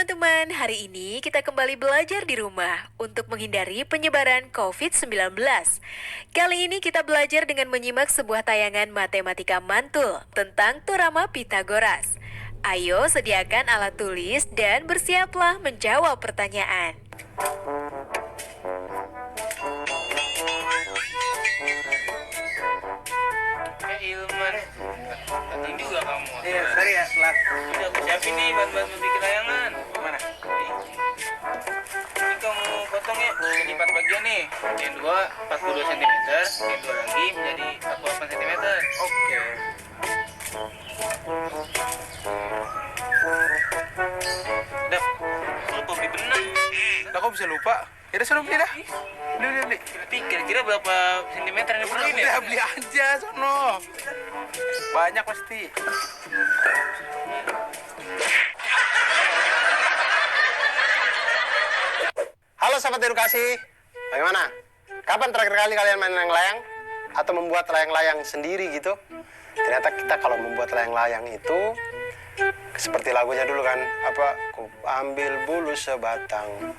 teman-teman, hari ini kita kembali belajar di rumah untuk menghindari penyebaran COVID-19. Kali ini kita belajar dengan menyimak sebuah tayangan matematika mantul tentang teorema Pitagoras. Ayo sediakan alat tulis dan bersiaplah menjawab pertanyaan. Ilman, datang juga kamu. Iya, sorry ya, telat. Udah aku siapin nih bahan-bahan bikin layangan. Mana? Ini kamu potong ya, jadi 4 bagian nih. Yang dua 42 cm, yang dua lagi menjadi 48 cm. Oke. Udah, lupa beli benang. Lah kok bisa lupa? Ya udah suruh beli dah. Beli. Tapi kira-kira berapa sentimeter yang perlu ini? Udah beli aja sono. Banyak pasti. Halo sahabat edukasi. Bagaimana? Kapan terakhir kali kalian main layang-layang? Atau membuat layang-layang sendiri gitu? Ternyata kita kalau membuat layang-layang itu seperti lagunya dulu kan, ku ambil bulu sebatang,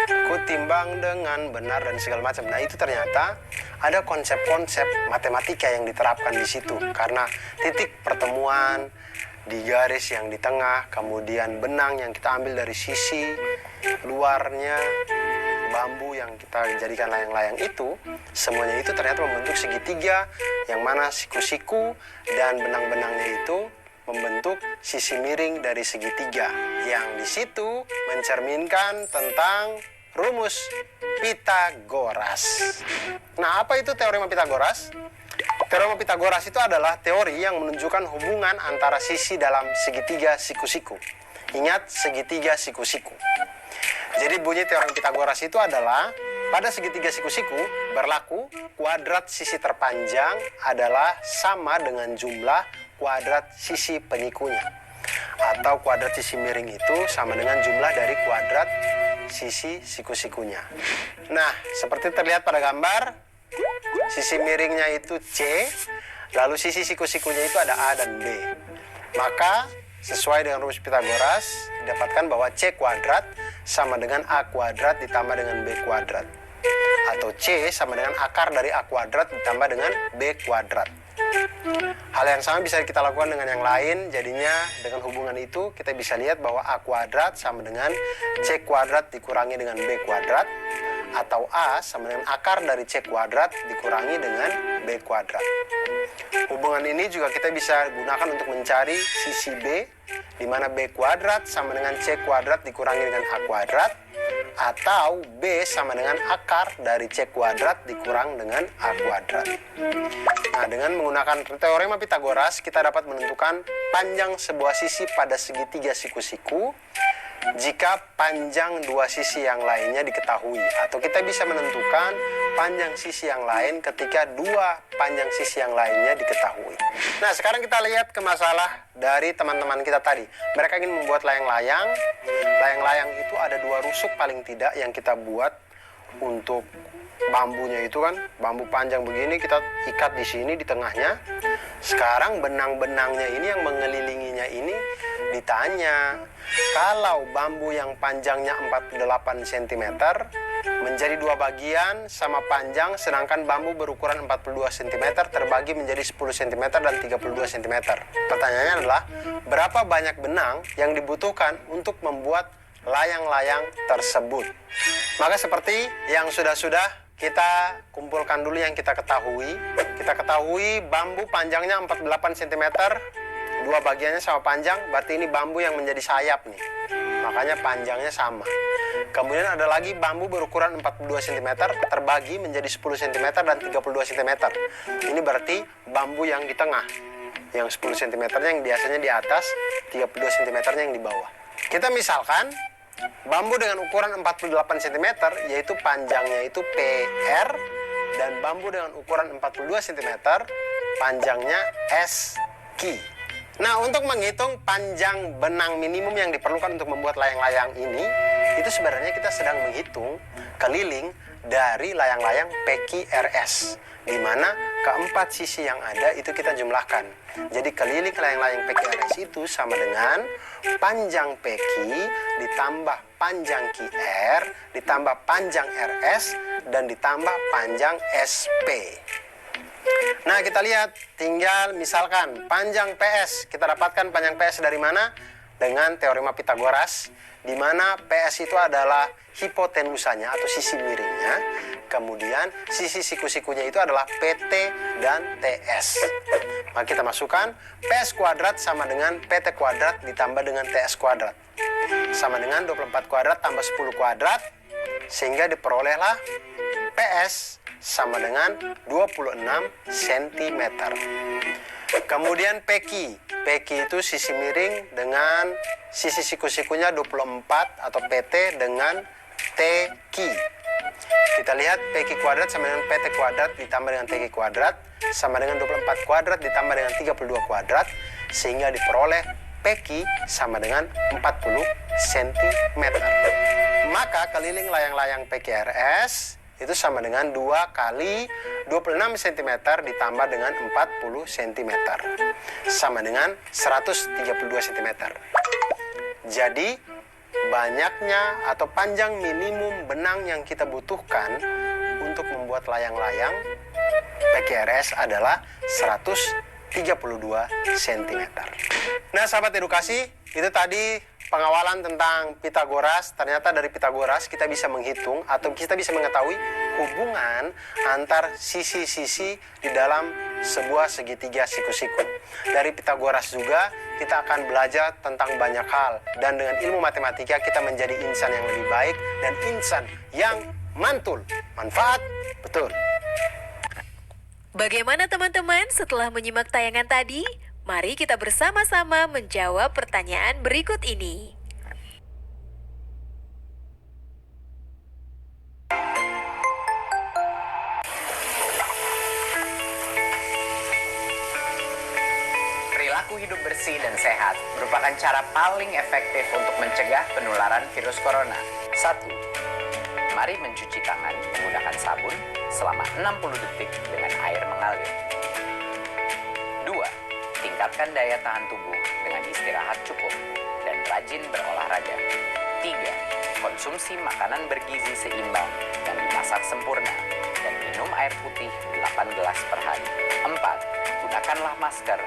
ku timbang dengan benar dan segala macam. Nah itu ternyata ada konsep-konsep matematika yang diterapkan di situ, karena titik pertemuan di garis yang di tengah, kemudian benang yang kita ambil dari sisi luarnya, bambu yang kita jadikan layang-layang itu, semuanya itu ternyata membentuk segitiga, yang mana siku-siku dan benang-benangnya itu membentuk sisi miring dari segitiga, yang di situ mencerminkan tentang rumus Pitagoras. Nah, apa itu teorema Pitagoras? Teorema Pitagoras itu adalah teori yang menunjukkan hubungan antara sisi dalam segitiga siku-siku. Ingat, segitiga siku-siku. Jadi bunyi teorema Pitagoras itu adalah pada segitiga siku-siku berlaku kuadrat sisi terpanjang adalah sama dengan jumlah kuadrat sisi penyikunya, atau kuadrat sisi miring itu sama dengan jumlah dari kuadrat sisi siku-sikunya. Nah, seperti terlihat pada gambar, sisi miringnya itu C, lalu sisi siku-sikunya itu ada A dan B. Maka sesuai dengan rumus Pitagoras didapatkan bahwa C kuadrat sama dengan A kuadrat ditambah dengan B kuadrat, atau C sama dengan akar dari A kuadrat ditambah dengan B kuadrat. Hal yang sama bisa kita lakukan dengan yang lain. Jadinya dengan hubungan itu kita bisa lihat bahwa A kuadrat sama dengan C kuadrat dikurangi dengan B kuadrat, atau A sama dengan akar dari C kuadrat dikurangi dengan B kuadrat. Hubungan ini juga kita bisa gunakan untuk mencari sisi B, di mana B kuadrat sama dengan C kuadrat dikurangi dengan A kuadrat, atau B sama dengan akar dari C kuadrat dikurang dengan A kuadrat. Nah, dengan menggunakan teorema Pitagoras, kita dapat menentukan panjang sebuah sisi pada segitiga siku-siku jika panjang dua sisi yang lainnya diketahui, atau kita bisa menentukan panjang sisi yang lain ketika dua panjang sisi yang lainnya diketahui. Nah, sekarang kita lihat ke masalah dari teman-teman kita tadi. Mereka ingin membuat layang-layang. Layang-layang itu ada dua rusuk paling tidak yang kita buat untuk bambunya itu kan, bambu panjang begini kita ikat di sini di tengahnya. Sekarang benang-benangnya ini yang mengelilinginya ini ditanya, kalau bambu yang panjangnya 48 cm menjadi dua bagian sama panjang, sedangkan bambu berukuran 42 cm terbagi menjadi 10 cm dan 32 cm. Pertanyaannya adalah, berapa banyak benang yang dibutuhkan untuk membuat layang-layang tersebut? Maka seperti yang sudah-sudah, kita kumpulkan dulu yang kita ketahui. Kita ketahui bambu panjangnya 48 cm, dua bagiannya sama panjang, berarti ini bambu yang menjadi sayap nih. Makanya panjangnya sama. Kemudian ada lagi bambu berukuran 42 cm terbagi menjadi 10 cm dan 32 cm. Ini berarti bambu yang di tengah. Yang 10 cm yang biasanya di atas, 32 cm yang di bawah. Kita misalkan bambu dengan ukuran 48 cm, yaitu panjangnya itu PR, dan bambu dengan ukuran 42 cm, panjangnya SQ. Nah, untuk menghitung panjang benang minimum yang diperlukan untuk membuat layang-layang ini, itu sebenarnya kita sedang menghitung keliling dari layang-layang PQRS, di mana keempat sisi yang ada itu kita jumlahkan. Jadi keliling layang-layang PQRS itu sama dengan panjang PQ ditambah panjang QR ditambah panjang RS dan ditambah panjang SP. Nah, kita lihat, tinggal misalkan panjang PS. Kita dapatkan panjang PS dari mana? Dengan teorema Pitagoras, di mana PS itu adalah hipotenusanya atau sisi miringnya. Kemudian sisi siku-sikunya itu adalah PT dan TS. Maka kita masukkan PS kuadrat sama dengan PT kuadrat ditambah dengan TS kuadrat. Sama dengan 24 kuadrat tambah 10 kuadrat. Sehingga diperolehlah PS sama dengan 26 cm. Kemudian PQ. PQ itu sisi miring dengan sisi siku-sikunya 24 atau PT dengan TQ. Kita lihat PQ kuadrat sama dengan PT kuadrat ditambah dengan TQ kuadrat sama dengan 24 kuadrat ditambah dengan 32 kuadrat. Sehingga diperoleh PQ sama dengan 40 cm. Maka keliling layang-layang PQRS itu sama dengan 2 kali 26 cm ditambah dengan 40 cm. Sama dengan 132 cm. Jadi, banyaknya atau panjang minimum benang yang kita butuhkan untuk membuat layang-layang PQRS adalah 132 cm. Nah, sahabat edukasi, itu tadi pengawalan tentang Pitagoras. Ternyata dari Pitagoras kita bisa menghitung atau kita bisa mengetahui hubungan antar sisi-sisi di dalam sebuah segitiga siku-siku. Dari Pitagoras juga kita akan belajar tentang banyak hal. Dan dengan ilmu matematika kita menjadi insan yang lebih baik dan insan yang mantul. Manfaat, betul. Bagaimana teman-teman setelah menyimak tayangan tadi? Mari kita bersama-sama menjawab pertanyaan berikut ini. Perilaku hidup bersih dan sehat merupakan cara paling efektif untuk mencegah penularan virus corona. 1. Mari mencuci tangan menggunakan sabun selama 60 detik dengan air mengalir. 2. Tingkatkan daya tahan tubuh dengan istirahat cukup dan rajin berolahraga. 3. Konsumsi makanan bergizi seimbang yang dimasak sempurna dan minum air putih 8 gelas per hari. 4. Gunakanlah masker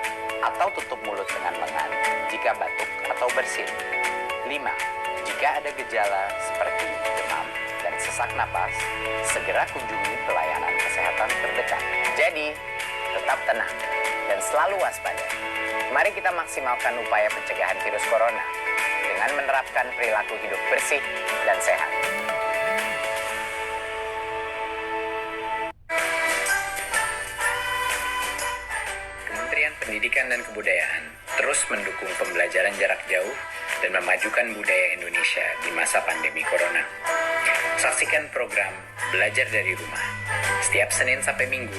atau tutup mulut dengan lengan jika batuk atau bersin. 5. Jika ada gejala seperti demam dan sesak napas, segera kunjungi pelayanan kesehatan terdekat. Jadi, tetap tenang dan selalu waspada. Mari kita maksimalkan upaya pencegahan virus corona dengan menerapkan perilaku hidup bersih dan sehat. Kementerian Pendidikan dan Kebudayaan terus mendukung pembelajaran jarak jauh dan memajukan budaya Indonesia di masa pandemi corona. Saksikan program Belajar dari Rumah setiap Senin sampai Minggu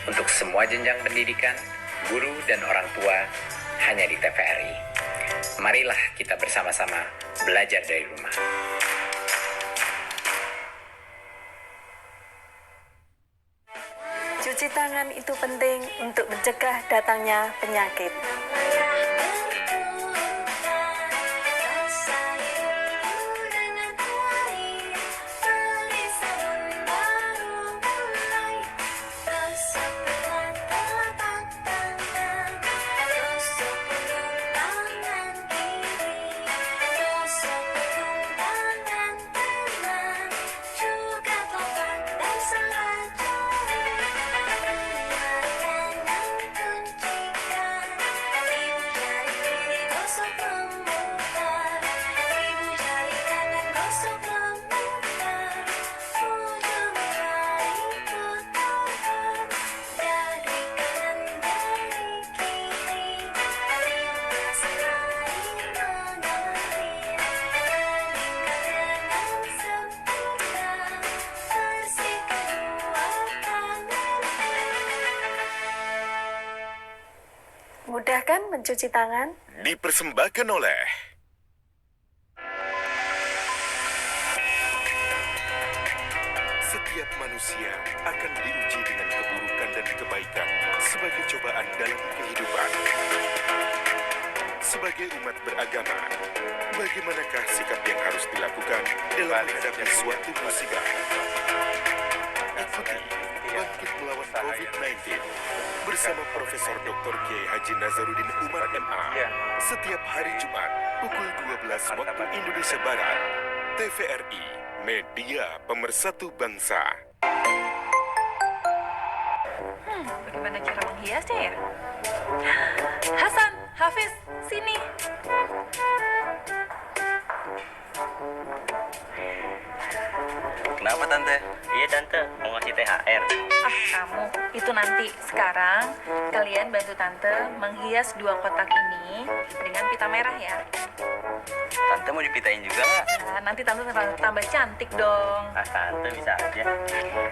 untuk semua jenjang pendidikan, guru dan orang tua hanya di TVRI. Marilah kita bersama-sama belajar dari rumah. Cuci tangan itu penting untuk mencegah datangnya penyakit. mencuci tangan. Dipersembahkan oleh setiap manusia akan diuji dengan keburukan dan kebaikan sebagai cobaan dalam kehidupan. Sebagai umat beragama, bagaimanakah sikap yang harus dilakukan dalam menghadapi suatu musibah? Ikuti Bangkit Melawan COVID-19 bersama Profesor Dr. Kiai Haji Nazaruddin Umar MA setiap hari Jumat pukul 12 waktu Indonesia Barat. TVRI, Media Pemersatu Bangsa. Bagaimana cara menghiasnya ya? Hasan, Hafiz, sini. Kenapa Tante? Iya Tante, mau ngasih THR. Kamu, itu nanti. Sekarang, kalian bantu Tante menghias 2 kotak ini dengan pita merah ya. Tante mau dipitain juga nggak? Nah, nanti Tante tambah cantik dong. Tante bisa aja.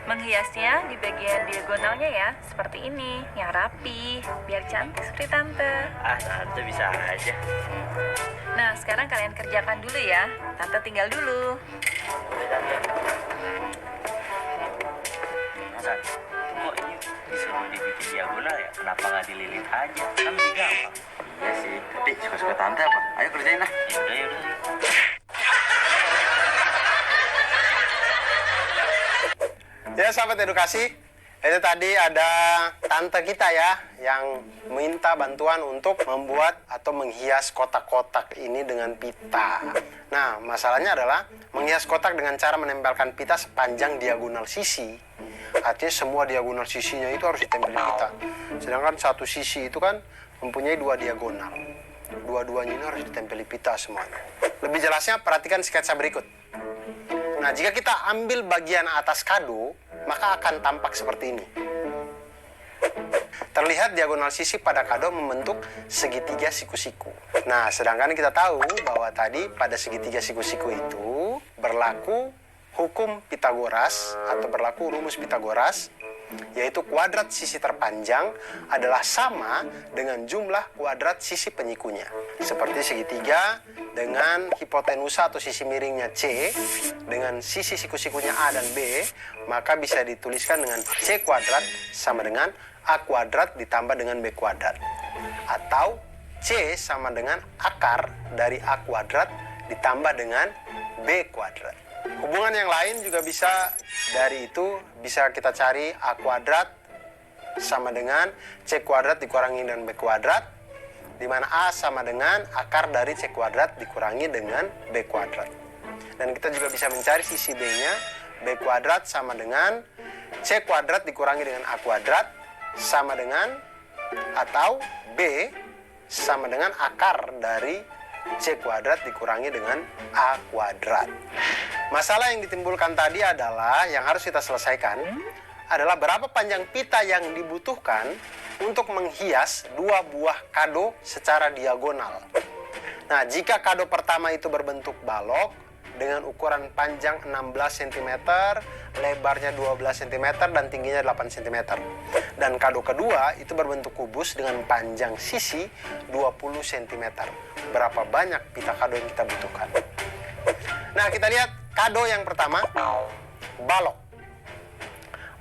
Menghiasnya di bagian diagonalnya ya, seperti ini, yang rapi, biar cantik seperti Tante. Tante bisa aja. Nah, sekarang kalian kerjakan dulu ya. Tante tinggal dulu. Masa, kok ini disuruh dibikin diagonal ya? Kenapa nggak dililit aja? Kan lebih gampang. Iya sih, tapi suka-suka Tante apa? Ayo kerjain lah. Yaudah. Ya sahabat edukasi, itu tadi ada tante kita ya yang minta bantuan untuk membuat atau menghias kotak-kotak ini dengan pita. Nah, masalahnya adalah menghias kotak dengan cara menempelkan pita sepanjang diagonal sisi. Artinya semua diagonal sisinya itu harus ditempel pita. Sedangkan satu sisi itu kan mempunyai 2 diagonal. Dua-duanya ini harus ditempeli pita semuanya. Lebih jelasnya perhatikan sketsa berikut. Nah, jika kita ambil bagian atas kado, maka akan tampak seperti ini. Terlihat diagonal sisi pada kado membentuk segitiga siku-siku. Nah, sedangkan kita tahu bahwa tadi pada segitiga siku-siku itu berlaku hukum Pitagoras atau berlaku rumus Pitagoras, yaitu kuadrat sisi terpanjang adalah sama dengan jumlah kuadrat sisi penyikunya. Seperti segitiga dengan hipotenusa atau sisi miringnya C dengan sisi siku-sikunya A dan B, maka bisa dituliskan dengan C kuadrat sama dengan A kuadrat ditambah dengan B kuadrat. Atau C sama dengan akar dari A kuadrat ditambah dengan B kuadrat. Hubungan yang lain juga bisa dari itu bisa kita cari A kuadrat sama dengan C kuadrat dikurangi dengan B kuadrat, di mana A sama dengan akar dari C kuadrat dikurangi dengan B kuadrat. Dan kita juga bisa mencari sisi B-nya, B kuadrat sama dengan C kuadrat dikurangi dengan A kuadrat sama dengan atau B sama dengan akar dari C kuadrat dikurangi dengan A kuadrat. Masalah yang ditimbulkan tadi adalah yang harus kita selesaikan adalah berapa panjang pita yang dibutuhkan untuk menghias 2 buah kado secara diagonal. Nah, jika kado pertama itu berbentuk balok dengan ukuran panjang 16 cm, lebarnya 12 cm, dan tingginya 8 cm. Dan kado kedua itu berbentuk kubus dengan panjang sisi 20 cm. Berapa banyak pita kado yang kita butuhkan? Nah, kita lihat kado yang pertama, balok.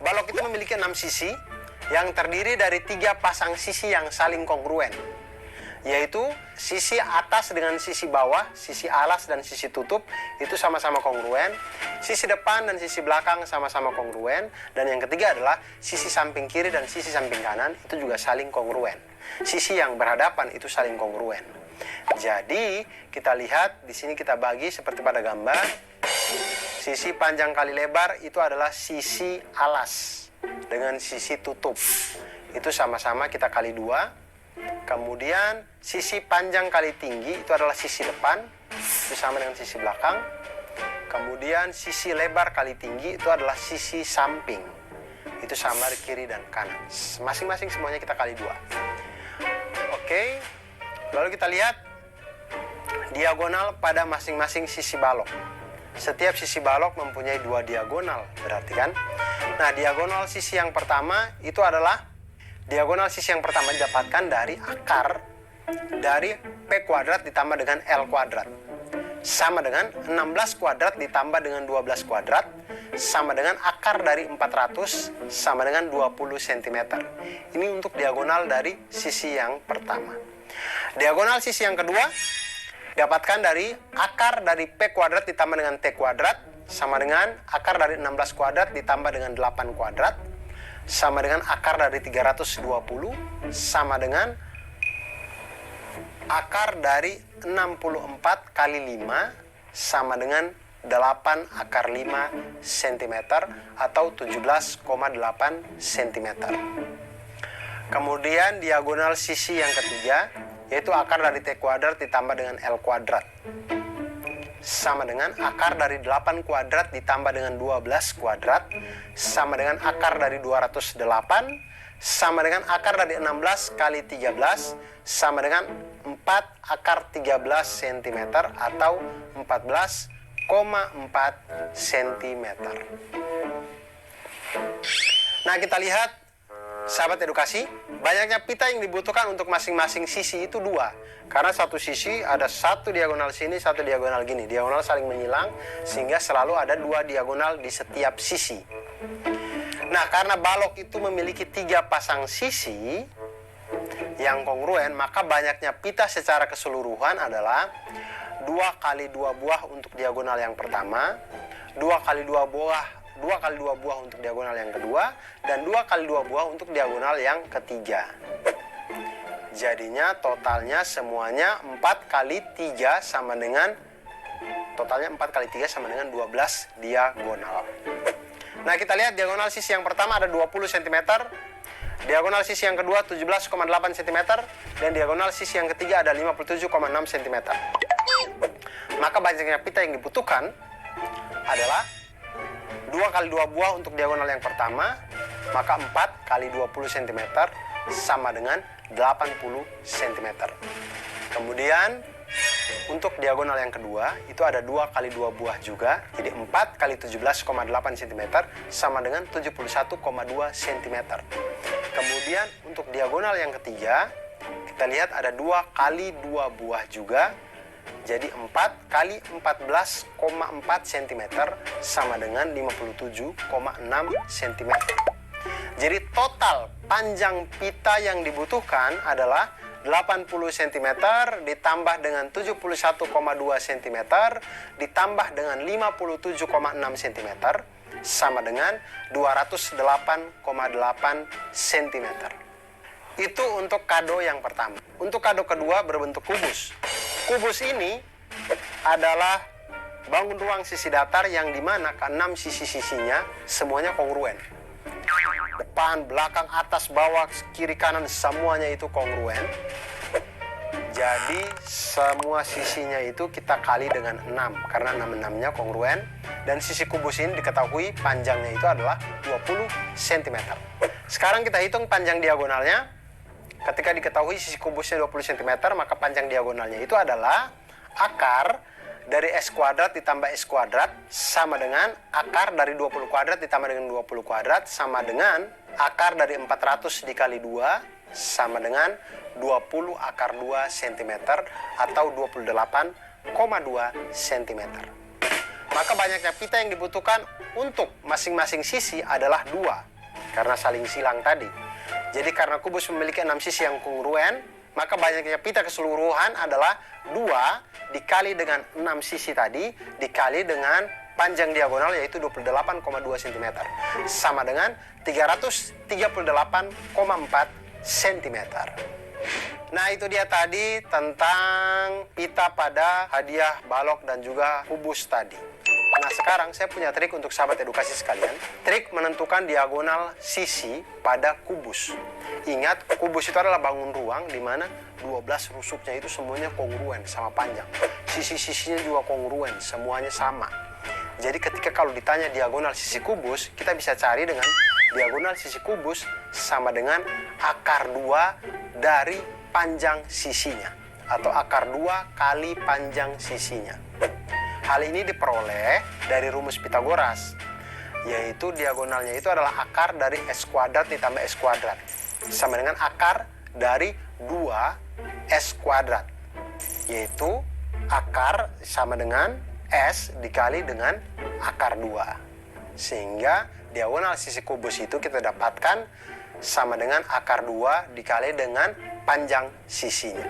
Balok itu memiliki 6 sisi yang terdiri dari 3 pasang sisi yang saling kongruen, yaitu sisi atas dengan sisi bawah, sisi alas dan sisi tutup itu sama-sama kongruen, sisi depan dan sisi belakang sama-sama kongruen, dan yang ketiga adalah sisi samping kiri dan sisi samping kanan itu juga saling kongruen. Sisi yang berhadapan itu saling kongruen. Jadi kita lihat di sini kita bagi seperti pada gambar. Sisi panjang kali lebar itu adalah sisi alas dengan sisi tutup. Itu sama-sama kita kali 2. Kemudian sisi panjang kali tinggi itu adalah sisi depan, itu sama dengan sisi belakang. Kemudian sisi lebar kali tinggi itu adalah sisi samping, itu sama dari kiri dan kanan. Masing-masing semuanya kita kali 2. Oke, lalu kita lihat diagonal pada masing-masing sisi balok. Setiap sisi balok mempunyai 2 diagonal, berarti kan? Nah, diagonal sisi yang pertama itu adalah diagonal sisi yang pertama didapatkan dari akar dari P kuadrat ditambah dengan L kuadrat sama dengan 16 kuadrat ditambah dengan 12 kuadrat sama dengan akar dari 400 sama dengan 20 cm. Ini untuk diagonal dari sisi yang pertama. Diagonal sisi yang kedua dapatkan dari akar dari P kuadrat ditambah dengan T kuadrat sama dengan akar dari 16 kuadrat ditambah dengan 8 kuadrat sama dengan akar dari 320 sama dengan akar dari 64 kali 5 sama dengan 8 akar 5 cm atau 17,8 cm. Kemudian diagonal sisi yang ketiga yaitu akar dari T kuadrat ditambah dengan L kuadrat sama dengan akar dari 8 kuadrat ditambah dengan 12 kuadrat sama dengan akar dari 208 sama dengan akar dari 16 kali 13 sama dengan 4 akar 13 cm atau 14,4 cm. Nah, kita lihat sahabat edukasi, banyaknya pita yang dibutuhkan untuk masing-masing sisi itu 2. Karena satu sisi ada satu diagonal sini, satu diagonal gini. Diagonal saling menyilang sehingga selalu ada 2 diagonal di setiap sisi. Nah, karena balok itu memiliki 3 pasang sisi yang kongruen, maka banyaknya pita secara keseluruhan adalah 2 kali 2 buah untuk diagonal yang pertama, 2 kali 2 buah untuk diagonal yang kedua, dan 2 kali 2 buah untuk diagonal yang ketiga. Jadinya totalnya semuanya 4 kali 3 sama dengan totalnya 4 kali 3 sama dengan 12 diagonal. Nah, kita lihat diagonal sisi yang pertama ada 20 cm, diagonal sisi yang kedua 17,8 cm, dan diagonal sisi yang ketiga ada 57,6 cm. Maka banyaknya pita yang dibutuhkan adalah 2 kali 2 buah untuk diagonal yang pertama, maka 4 kali 20 cm sama dengan 80 cm. Kemudian untuk diagonal yang kedua itu ada 2 kali 2 buah juga, jadi 4 kali 17,8 cm sama dengan 71,2 cm. Kemudian untuk diagonal yang ketiga kita lihat ada 2 kali 2 buah juga, jadi 4 kali 14,4 cm sama dengan 57,6 cm. Jadi total panjang pita yang dibutuhkan adalah 80 cm ditambah dengan 71,2 cm ditambah dengan 57,6 cm sama dengan 208,8 cm. Itu untuk kado yang pertama. Untuk kado kedua berbentuk kubus. Kubus ini adalah bangun ruang sisi datar yang dimana ke-6 sisi-sisinya semuanya kongruen. Depan, belakang, atas, bawah, kiri, kanan semuanya itu kongruen. Jadi semua sisinya itu kita kali dengan 6 karena 6-6-nya kongruen. Dan sisi kubus ini diketahui panjangnya itu adalah 20 cm. Sekarang kita hitung panjang diagonalnya. Ketika diketahui sisi kubusnya 20 cm, maka panjang diagonalnya itu adalah akar dari S kuadrat ditambah S kuadrat sama dengan akar dari 20 kuadrat ditambah dengan 20 kuadrat sama dengan akar dari 400 dikali 2 sama dengan 20 akar 2 cm atau 28,2 cm. Maka banyaknya pita yang dibutuhkan untuk masing-masing sisi adalah 2 karena saling silang tadi. Jadi karena kubus memiliki 6 sisi yang kongruen, maka banyaknya pita keseluruhan adalah 2 dikali dengan 6 sisi tadi dikali dengan panjang diagonal yaitu 28,2 cm sama dengan 338,4 cm. Nah, itu dia tadi tentang pita pada hadiah balok dan juga kubus tadi. Nah, sekarang saya punya trik untuk sahabat edukasi sekalian. Trik menentukan diagonal sisi pada kubus. Ingat, kubus itu adalah bangun ruang di mana 12 rusuknya itu semuanya kongruen sama panjang. Sisi-sisinya juga kongruen, semuanya sama. Jadi ketika kalau ditanya diagonal sisi kubus, kita bisa cari dengan diagonal sisi kubus sama dengan akar 2 dari panjang sisinya. Atau akar 2 kali panjang sisinya. Hal ini diperoleh dari rumus Pitagoras, yaitu diagonalnya itu adalah akar dari S kuadrat ditambah S kuadrat. Sama dengan akar dari 2 S kuadrat, yaitu akar sama dengan S dikali dengan akar 2. Sehingga diagonal sisi kubus itu kita dapatkan sama dengan akar 2 dikali dengan panjang sisinya.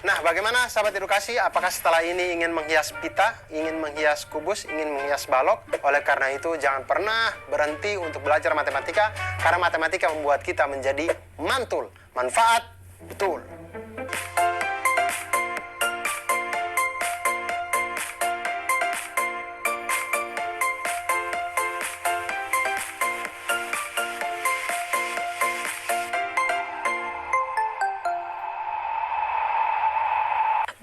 Nah, bagaimana sahabat edukasi? Apakah setelah ini ingin menghias pita, ingin menghias kubus, ingin menghias balok? Oleh karena itu, jangan pernah berhenti untuk belajar matematika, karena matematika membuat kita menjadi mantul. Manfaat betul.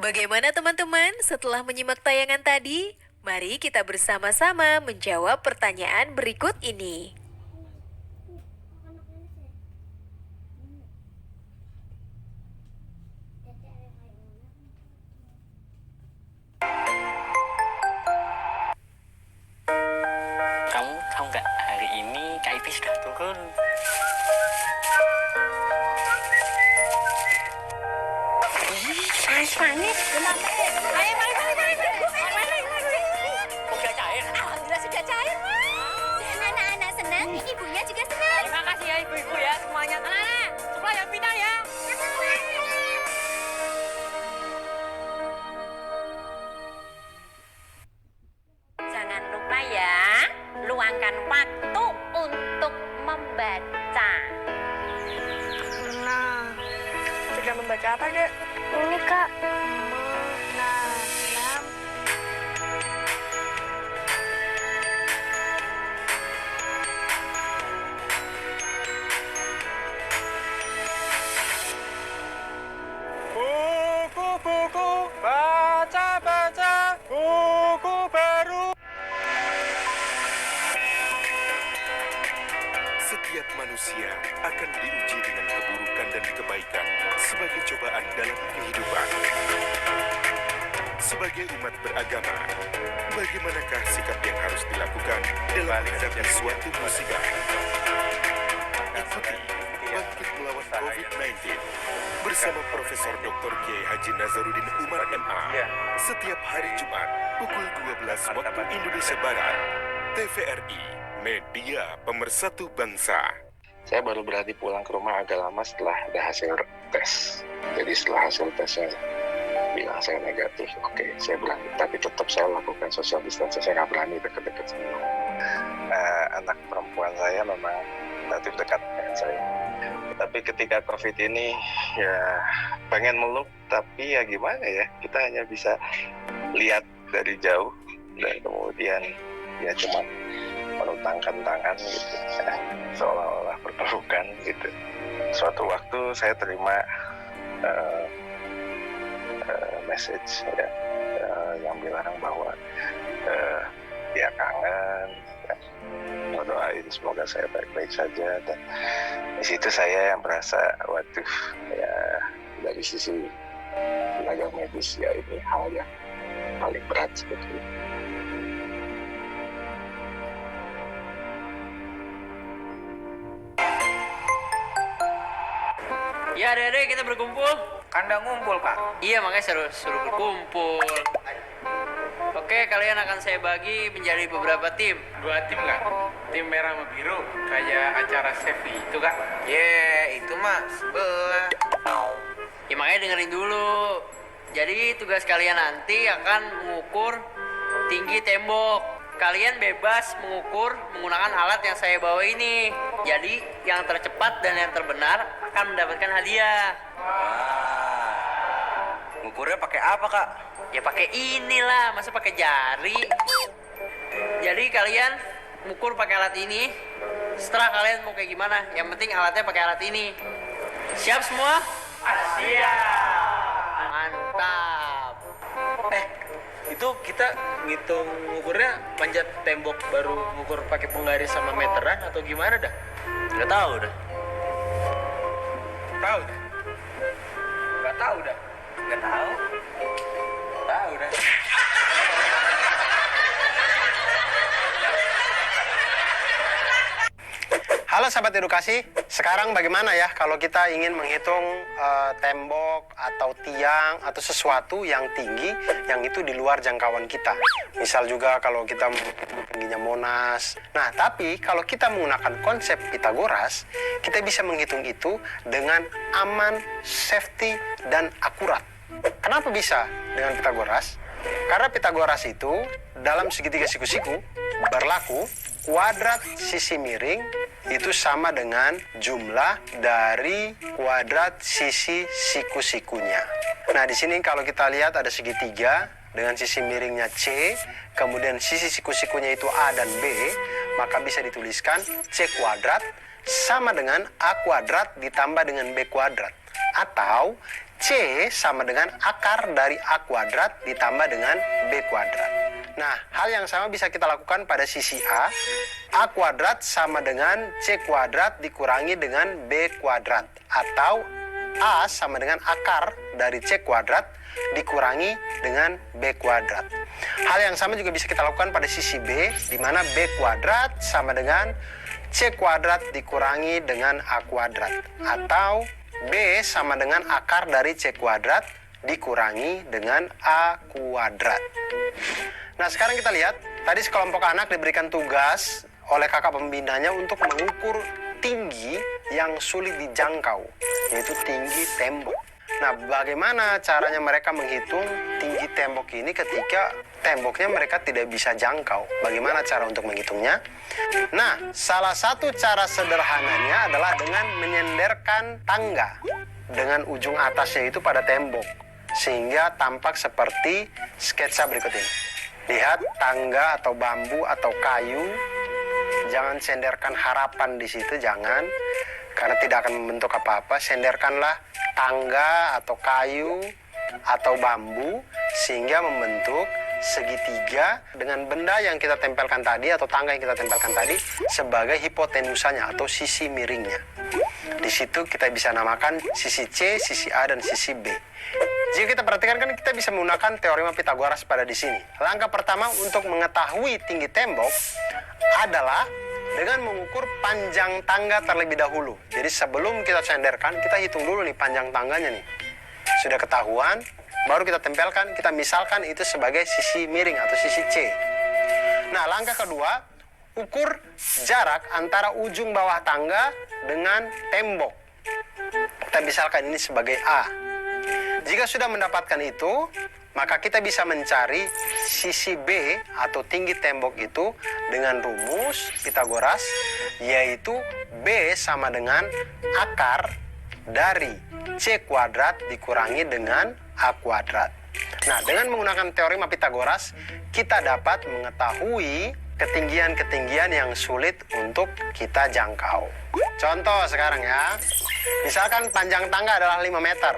Bagaimana teman-teman setelah menyimak tayangan tadi? Mari kita bersama-sama menjawab pertanyaan berikut ini. Kamu tahu nggak, hari ini KIP sudah turun. Manis. Ayo, mari. Udah cair. Alhamdulillah sudah cair, anak-anak senang, ibunya juga senang. Terima kasih ya ibu-ibu ya semuanya. Anak-anak, semua yang pindah ya. Jangan lupa ya, luangkan waktu untuk membaca. Nah, sudah membaca apa, Dek? Ini Kak. Menanam. Buku-buku, baca-baca, buku baru. Setiap manusia akan diuji dengan keburukan dan kebaikan sebagai cobaan dalam kehidupan. Sebagai umat beragama, bagaimanakah sikap yang harus dilakukan dalam menghadapi suatu musibah? Ikuti Bangkit Melawan COVID-19 bersama Profesor Dr. Kiai Haji Nazaruddin Umar MA setiap hari Jumat pukul 12 waktu Indonesia Barat. TVRI, Media Pemersatu Bangsa. Saya baru berani pulang ke rumah agak lama setelah ada hasil tes. Jadi setelah hasil tesnya bilang saya negatif, oke, saya berani. Tapi tetap saya lakukan social distancing, saya nggak berani dekat-dekat semua. Anak perempuan saya memang relatif dekat dengan saya. Tapi ketika COVID ini, ya pengen meluk, tapi ya gimana ya, kita hanya bisa lihat dari jauh, dan kemudian ya cuma menutangkan tangan gitu, seolah-olah berpelukan gitu. Suatu waktu saya terima message ya, yang bilang bahwa dia kangen, ya, mau doain semoga saya baik-baik saja. Dan di situ saya yang merasa, waduh, ya dari sisi tenaga medis ya ini hal yang paling berat sebetulnya. Ya, Dede, kita berkumpul. Kandang ngumpul, Kak. Iya, makanya suruh berkumpul. Oke, kalian akan saya bagi menjadi beberapa tim. 2 tim, Kak. Tim merah sama biru, kayak acara Sevi itu, Kak. Itu mah sebelah. Ya, makanya dengerin dulu. Jadi, tugas kalian nanti akan mengukur tinggi tembok. Kalian bebas mengukur menggunakan alat yang saya bawa ini. Jadi, yang tercepat dan yang terbenar akan mendapatkan hadiah. Ngukurnya pakai apa, Kak? Ya pakai inilah, masa pakai jari. Jadi kalian mengukur pakai alat ini. Setelah kalian mau kayak gimana, yang penting alatnya pakai alat ini. Siap semua? Siap. Mantap. Itu kita ngitung ngukurnya panjat tembok baru ngukur pakai penggaris sama meteran atau gimana dah? Nggak tahu dah. Tahu dah? Nggak tahu dah. Nggak tahu. Tahu dah. Halo sahabat edukasi, Sekarang bagaimana ya kalau kita ingin menghitung tembok atau tiang atau sesuatu yang tinggi yang itu di luar jangkauan kita. Misal juga kalau kita tingginya Monas. Nah, tapi kalau kita menggunakan konsep Pitagoras, kita bisa menghitung itu dengan aman, safety, dan akurat. Kenapa bisa dengan Pitagoras? Karena Pitagoras itu dalam segitiga siku-siku berlaku kuadrat sisi miring itu sama dengan jumlah dari kuadrat sisi siku-sikunya. Nah, di sini kalau kita lihat ada segitiga dengan sisi miringnya C, kemudian sisi siku-sikunya itu A dan B, maka bisa dituliskan C kuadrat sama dengan A kuadrat ditambah dengan B kuadrat. Atau C sama dengan akar dari A kuadrat ditambah dengan B kuadrat. Nah, hal yang sama bisa kita lakukan pada sisi A kuadrat sama dengan C kuadrat dikurangi dengan B kuadrat. Atau A sama dengan akar dari C kuadrat dikurangi dengan B kuadrat. Hal yang sama juga bisa kita lakukan pada sisi B, di mana B kuadrat sama dengan C kuadrat dikurangi dengan A kuadrat. Atau B sama dengan akar dari C kuadrat dikurangi dengan A kuadrat. Nah, sekarang kita lihat, tadi sekelompok anak diberikan tugas oleh kakak pembinanya untuk mengukur tinggi yang sulit dijangkau, yaitu tinggi tembok. Nah, bagaimana caranya mereka menghitung tinggi tembok ini ketika temboknya mereka tidak bisa jangkau? Bagaimana cara untuk menghitungnya? Nah, salah satu cara sederhananya adalah dengan menyenderkan tangga dengan ujung atasnya itu pada tembok, sehingga tampak seperti sketsa berikut ini. Lihat tangga atau bambu atau kayu, jangan senderkan harapan di situ, jangan, karena tidak akan membentuk apa-apa. Senderkanlah tangga atau kayu atau bambu sehingga membentuk segitiga dengan benda yang kita tempelkan tadi atau tangga yang kita tempelkan tadi sebagai hipotenusanya atau sisi miringnya. Di situ kita bisa namakan sisi C, sisi A, dan sisi B. Jika kita perhatikan kan kita bisa menggunakan teorema Pitagoras pada di sini. Langkah pertama untuk mengetahui tinggi tembok adalah dengan mengukur panjang tangga terlebih dahulu. Jadi sebelum kita senderkan, kita hitung dulu nih panjang tangganya nih. Sudah ketahuan, baru kita tempelkan, kita misalkan itu sebagai sisi miring atau sisi C. Nah, langkah kedua, ukur jarak antara ujung bawah tangga dengan tembok. Kita misalkan ini sebagai A. Jika sudah mendapatkan itu, maka kita bisa mencari sisi B atau tinggi tembok itu dengan rumus Pitagoras, yaitu B sama dengan akar dari C kuadrat dikurangi dengan A kuadrat. Nah, dengan menggunakan teorema Pitagoras, kita dapat mengetahui ketinggian-ketinggian yang sulit untuk kita jangkau. Contoh sekarang ya, misalkan panjang tangga adalah 5 meter.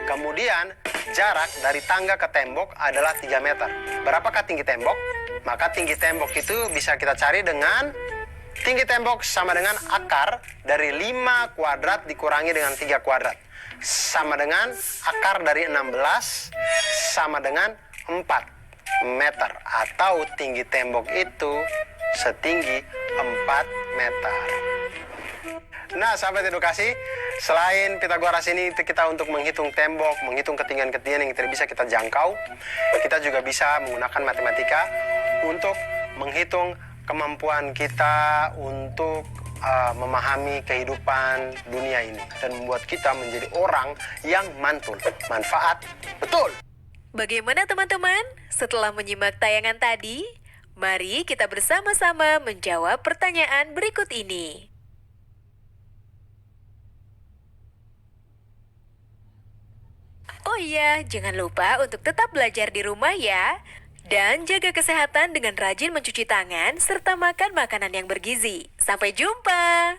Kemudian jarak dari tangga ke tembok adalah 3 meter. Berapakah tinggi tembok? Maka tinggi tembok itu bisa kita cari dengan tinggi tembok sama dengan akar dari 5 kuadrat dikurangi dengan 3 kuadrat. Sama dengan akar dari 16 sama dengan 4 meter. Atau tinggi tembok itu setinggi 4 meter. Nah, sahabat edukasi, selain Pitagoras ini kita untuk menghitung tembok, menghitung ketinggian-ketinggian yang tidak bisa kita jangkau, kita juga bisa menggunakan matematika untuk menghitung kemampuan kita untuk memahami kehidupan dunia ini dan membuat kita menjadi orang yang mantul, manfaat, betul. Bagaimana teman-teman? Setelah menyimak tayangan tadi, mari kita bersama-sama menjawab pertanyaan berikut ini. Oh iya, jangan lupa untuk tetap belajar di rumah ya. Dan jaga kesehatan dengan rajin mencuci tangan serta makan makanan yang bergizi. Sampai jumpa!